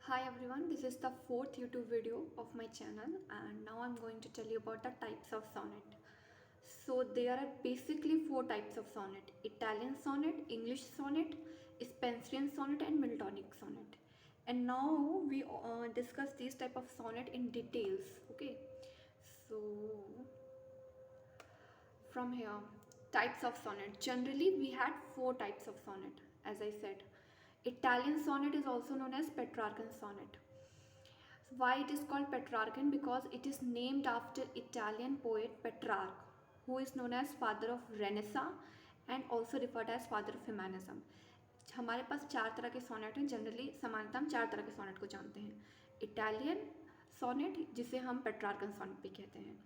Hi everyone, this is the fourth YouTube video of my channel and now I'm going to tell you about the types of sonnet. So there are basically four types of sonnet: Italian sonnet, English sonnet, Spenserian sonnet and Miltonic sonnet. And now we discuss these type of sonnet in details. Okay, so from here, types of sonnet. Generally we had four types of sonnet, as I said. Italian sonnet is also known as Petrarchan sonnet. Why it is called Petrarchan? Because it is named after Italian poet Petrarch, who is known as father of Renaissance and also referred as father of humanism. हमारे पास चार तरह के sonnet हैं. Generally सामान्यतः हम चार तरह के सोनेट को जानते हैं. इटालियन सोनेट, जिसे हम पेट्रार्कन सोनेट भी कहते हैं.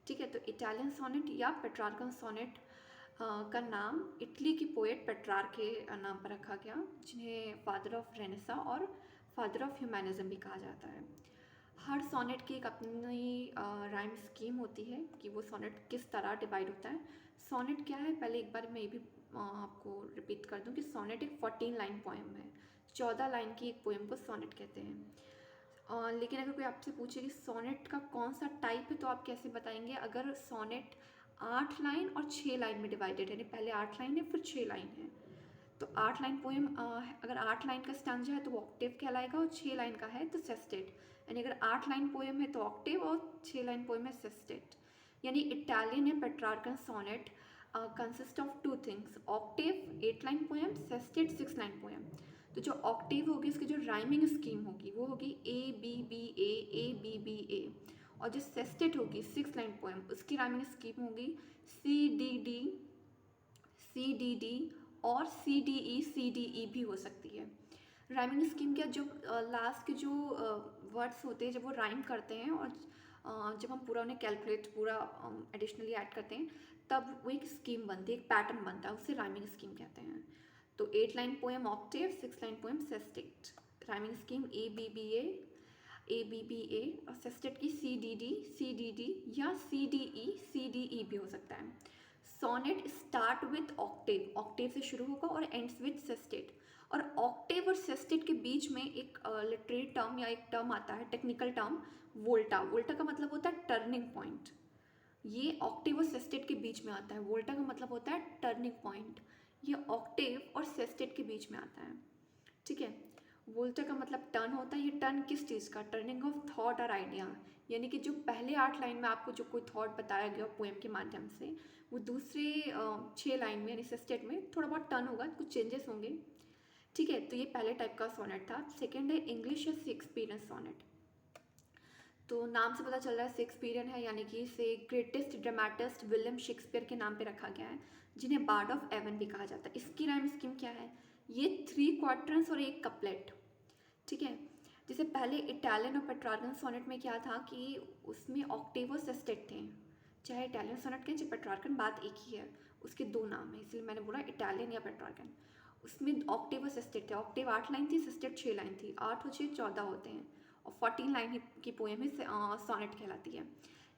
ठीक है, तो इटालियन सोनेट या पेट्रार्कन सोनेट का नाम इटली की पोएट पेट्रार्क के नाम पर रखा गया, जिन्हें फादर ऑफ रेनेसा और फादर ऑफ ह्यूमैनिज्म भी कहा जाता है. हर सोनेट की एक अपनी राइम स्कीम होती है कि वो सोनेट किस तरह डिवाइड होता है. सोनेट क्या है, पहले एक बार मैं ये भी आपको रिपीट कर दूं कि सोनेट एक 14 लाइन पोएम है. 14 लाइन की एक पोएम को सोनेट कहते हैं. लेकिन अगर कोई आपसे पूछे कि सोनेट का कौन सा टाइप है, तो आप कैसे बताएंगे? अगर सोनेट 8 लाइन और 6 लाइन में डिवाइडेड है, यानी पहले 8 लाइन है फिर 6 लाइन है, तो 8 लाइन पोएम, अगर 8 लाइन का स्टैंजा है तो वो ऑक्टेव कहलाएगा, और 6 लाइन का है तो सेस्टेट. यानी अगर 8 लाइन पोएम है तो ऑक्टेव और 6 लाइन पोएम है सेस्टेट. यानी इटालियन या Petrarchan sonnet consist of two things: octave 8 line poem, sestet 6 line poem. तो जो ऑक्टेव होगी उसकी जो राइमिंग स्कीम होगी वो होगी ए बी बी ए और जो सेस्टेट होगी 6 लाइन पोएम, उसकी राइमिंग स्कीम होगी सी डी डी और सी डी ई भी हो सकती है. राइमिंग स्कीम क्या, जो लास्ट के जो वर्ड्स होते हैं जब वो राइम करते हैं और जब हम पूरा उन्हें कैलकुलेट पूरा एडिशनली ऐड करते हैं, तब वो एक स्कीम बनती है, एक पैटर्न बनता है, उसे राइमिंग स्कीम कहते हैं. तो 8 line poem octave, 6 line poem sestet. Rhyming scheme A B B A और सेस्टेट की सी डी डी या सी डी ई भी हो सकता है. Sonnet start with octave, octave से शुरू होगा और एंड्स विथ सेस्टेट. और ऑक्टेव और सेस्टेट के बीच में एक लिटरेरी टर्म या एक टर्म आता है, टेक्निकल टर्म, वोल्टा. वोल्टा का मतलब होता है टर्निंग पॉइंट. ये ऑक्टेव और सेस्टेट के बीच में आता है. वोल्टा का मतलब होता है टर्निंग पॉइंट. ये ऑक्टेव और सेस्टेट के बीच में आता है. ठीक है, वोल्टा का मतलब टर्न होता है. ये टर्न किस चीज़ का? टर्निंग ऑफ थॉट और आइडिया. यानी कि जो पहले 8 लाइन में आपको जो कोई थॉट बताया गया पोएम के माध्यम से, वो दूसरे 6 लाइन में यानी सेस्टेट में थोड़ा बहुत टर्न होगा, कुछ चेंजेस होंगे. ठीक है, तो ये पहले टाइप का सोनेट था. सेकेंड है इंग्लिश या शेक्सपियरियन सोनेट. तो नाम से पता चल रहा है शेक्सपियरियन है, यानी कि इसे ग्रेटेस्ट ड्रामेटिस्ट विलियम शेक्सपियर के नाम पे रखा गया है, जिन्हें बार्ड ऑफ एवन भी कहा जाता है. इसकी राइम स्कीम क्या है? ये 3 क्वार्टर्स और एक कपलेट. ठीक है, जैसे पहले इटालियन और पेट्रार्कन सोनेट में क्या था कि उसमें ऑक्टेव और सेस्टेट थे. चाहे इटालियन सोनेट कहें चाहे पेट्रार्कन, बात एक ही है. उसके दो नाम है, इसलिए मैंने बोला इटालियन या पेट्रार्कन. उसमें ऑक्टेव और सेस्टेट थे. ऑक्टेव 8 लाइन थी, सेस्टेट 6 लाइन थी. 8 और 6 14 होते हैं और 14 लाइन की पोएम ही सोनेट कहलाती है.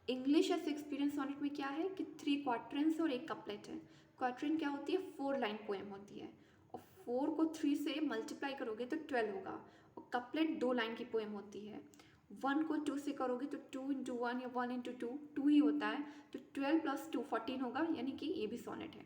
इंग्लिश या शेक्सपियरियन सोनेट में क्या है कि 3 क्वार्टरन्स और एक कपलेट है. क्वार्टरन क्या होती है? 4 लाइन पोएम होती है, और 4 को 3 से मल्टीप्लाई करोगे तो 12 होगा. और कपलेट 2 लाइन की पोएम होती है. 1 को 2 से करोगे तो 2 इंटू 1 या 1 इंटू 2 2 ही होता है. तो 12 प्लस 2 14 होगा, यानी कि ये भी सोनेट है.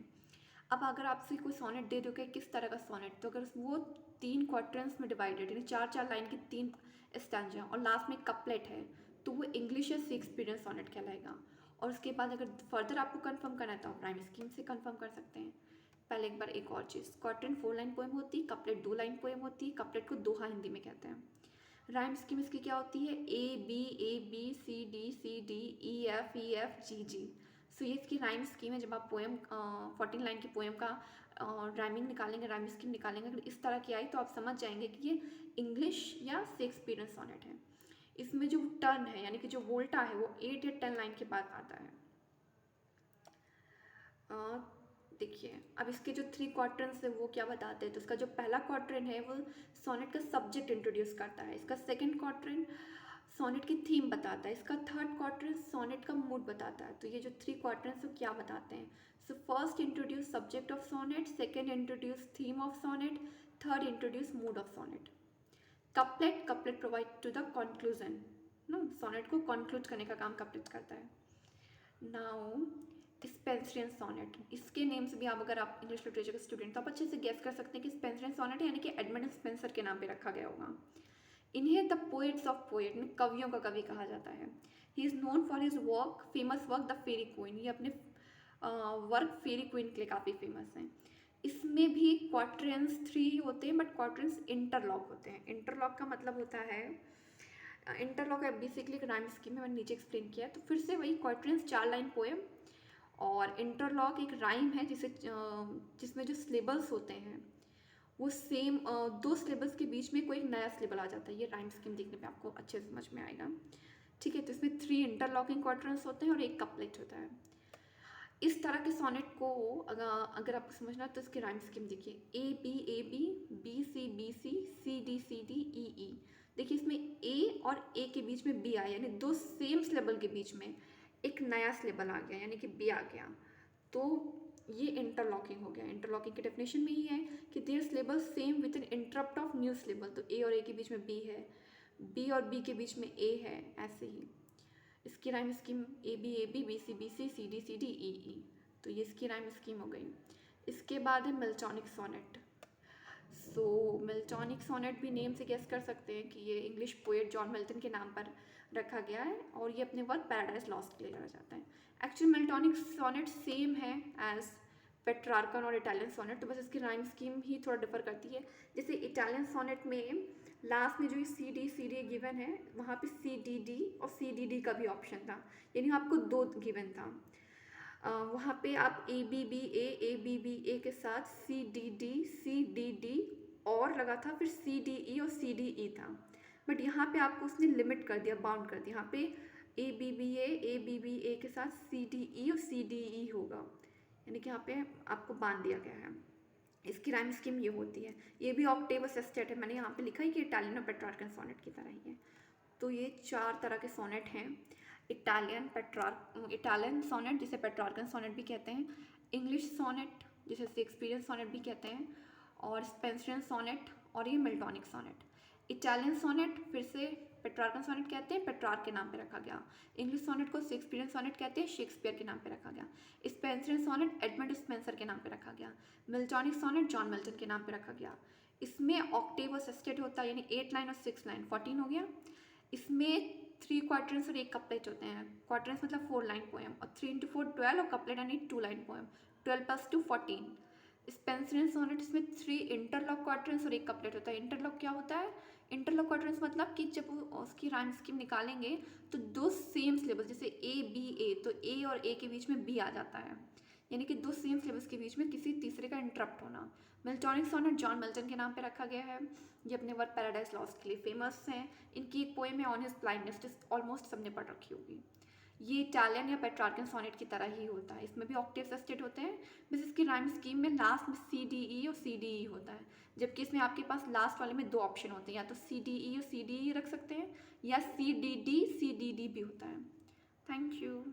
अब अगर आपसे कोई सोनेट दे दो कि किस तरह का सोनेट, तो अगर वो 3 क्वार्टरन्स में डिवाइडेड यानी 4 लाइन की 3 स्टैंजा और लास्ट में कपलेट है, तो वो इंग्लिश या शेक्सपियरियन सोनेट कहलाएगा. और उसके बाद अगर फर्दर आपको कंफर्म करना है तो आप राइम स्कीम से कंफर्म कर सकते हैं. पहले एक बार एक और चीज़, क्वार्टरन 4 लाइन पोएम होती है, कपलेट 2 लाइन पोएम होती है. कपलेट को दोहा हिंदी में कहते हैं. राइम स्कीम इसकी क्या होती है? A B C D E F G G. So ये इसकी राइम स्कीम है. जब आप पोएम 14 लाइन की पोएम का राइमिंग निकालेंगे, राइम स्कीम निकालेंगे, अगर इस तरह की आई तो आप समझ जाएंगे कि ये इंग्लिश या शेक्सपियरियन सोनेट है. इसमें जो टर्न है यानी कि जो वोल्टा है वो 8 या 10 लाइन के बाद आता है. देखिए, अब इसके जो 3 क्वार्टरन्स है वो क्या बताते हैं. तो इसका जो पहला क्वार्टरन है वो सोनेट का सब्जेक्ट इंट्रोड्यूस करता है. इसका सेकंड क्वार्टरन सोनेट की थीम बताता है. इसका थर्ड क्वार्टरन सोनेट का मूड बताता है. तो ये जो 3 क्वार्टरन्स वो क्या बताते हैं? So first introduce subject of sonnet, second introduce theme of sonnet, third introduce mood of sonnet. Couplet, couplet provide to the conclusion, no sonnet को कंक्लूड करने का काम कपलेट करता है. नाउ स्पेंसरियन सोनेट, इसके नेम्स भी आप, अगर आप इंग्लिश लिटरेचर के स्टूडेंट तो आप अच्छे से गेस कर सकते हैं कि स्पेंसरियन सोनेट यानी कि एडमंड स्पेंसर के नाम पे रखा गया होगा. इन्हें द पोएट्स ऑफ पोएट, कवियों का कवि कहा जाता है. He is known for his work, famous work the fairy queen, ये अपने वर्क फेरी क्वीन के लिए काफ़ी फेमस हैं. इसमें भी क्वार्टरेंस 3 होते हैं, बट क्वार्टरेंस इंटरलॉक होते हैं. इंटरलॉक का मतलब होता है, इंटरलॉक है बेसिकली एक राइम स्कीम है, मैंने नीचे एक्सप्लेन किया है. तो फिर से वही क्वार्टरेंस 4 लाइन पोएम, और इंटरलॉक एक राइम है जिसमें जो सिलेबल्स होते हैं वो सेम, 2 सिलेबल्स के बीच में कोई एक नया सिलेबल आ जाता है. ये राइम स्कीम देखने पे आपको अच्छे से समझ में आएगा. ठीक है, तो इसमें 3 इंटरलॉकिंग क्वार्टरेंस होते हैं और एक कपलेट होता है. इस तरह के सोनेट को अगर आपको समझना है तो इसकी राइम स्कीम देखिए, A B, B C D E E. देखिए इसमें ए और ए के बीच में बी आया, यानी 2 सेम सिलेबल के बीच में एक नया सिलेबल आ गया, यानी कि बी आ गया. तो ये इंटरलॉकिंग हो गया. इंटरलॉकिंग की डेफिनेशन में ही है कि their syllable same with an interrupt of new syllable. तो ए और ए के बीच में बी है, बी और बी के बीच में ए है, ऐसे ही. इसकी rhyme scheme A B C D E E. तो ये इसकी राइम स्कीम हो गई. इसके बाद है मिल्टॉनिक सोनेट. सो मिल्टॉनिक सोनेट भी नेम से गेस कर सकते हैं कि ये इंग्लिश पोएट जॉन मिल्टन के नाम पर रखा गया है, और ये अपने वर्क पैराडाइज लॉस्ट के लिए जाना जाता है. एक्चुअली मिल्टॉनिक सोनेट सेम है एज पेट्रार्कन और इटालियन सोनेट, तो बस इसकी राइम स्कीम ही थोड़ा डिफर करती है. जैसे इटालियन सोनेट में लास्ट में जो सी डी गिवन है, वहाँ पे सी डी डी और सी डी डी का भी ऑप्शन था, यानी आपको 2 गिवन था. वहाँ पे आप ए बी ए के साथ सी डी डी और लगा था, फिर सी डी ई और सी डी ई था. बट यहाँ पे आपको उसने लिमिट कर दिया, बाउंड कर दिया. यहाँ पे ए बी ए के साथ सी डी ई और सी डी ई होगा, यानी कि यहाँ पे आपको बांध दिया गया है. इसकी राइम स्कीम ये होती है. ये भी ऑक्टेव और सेस्टेट है, मैंने यहाँ पे लिखा है कि इटालियन और पेट्रार्कन सोनेट की तरह ही है. तो ये 4 तरह के सोनेट हैं. इटालियन सोनेट जिसे पेट्रार्कन सोनेट भी कहते हैं, इंग्लिश सोनेट जिसे शेक्सपियरियन सोनेट भी कहते हैं, और स्पेंसरियन सोनेट, और ये मिल्टॉनिक सोनेट. इटालियन सोनेट फिर से पेट्रार्कन सोनेट कहते हैं, पेट्रार्क के नाम पे रखा गया. इंग्लिश सोनेट को शेक्सपियरियन सोनेट कहते हैं, शेक्सपियर के नाम पे रखा गया. स्पेंसरियन सोनेट एडमंड स्पेंसर के नाम पे रखा गया. मिल्टॉनिक सोनेट जॉन मिल्टन के नाम पे रखा गया. इसमें ऑक्टेव और सेस्टेट होता है, यानी 8 लाइन और 6 लाइन, 14 हो गया. इसमें 3 क्वार्टरेंस और 1 कपलेट होते हैं. क्वार्टरेंस मतलब 4 लाइन पोएम, और 3 into 4 12, और कपलेट यानी 2 लाइन पोएम. 12 + 2 14. स्पेंसरियन सोनेट, इसमें 3 इंटरलॉक क्वार्टरेंस और 1 कपलेट होता है. इंटरलॉक क्या होता है? इंटरलॉक क्वार्टरेंस मतलब कि जब उसकी राइम स्कीम निकालेंगे तो 2 सेम सिलेबस, जैसे ए, तो ए और ए के बीच में बी आ जाता है, यानी कि 2 सेम सिलेबस के बीच में किसी तीसरे का इंटरप्ट होना. मिल्टॉनिक सोनेट जॉन मिल्टन के नाम पे रखा गया है. ये अपने वर्क पैराडाइज लॉस्ट के लिए फेमस हैं. इनकी एक पोएम है ऑन हिज ब्लाइंडनेस, ऑलमोस्ट सबने पढ़ रखी होगी. ये इटालियन या पेट्रार्कन सोनेट की तरह ही होता है. इसमें भी ऑक्टेव सेस्टेट होते हैं, बस इसकी राइम स्कीम में लास्ट में सी डी ई और सी डी ई होता है, जबकि इसमें आपके पास लास्ट वाले में 2 ऑप्शन होते हैं, या तो सी डी ई और सी डी ई रख सकते हैं, या सी डी डी भी होता है. Thank you.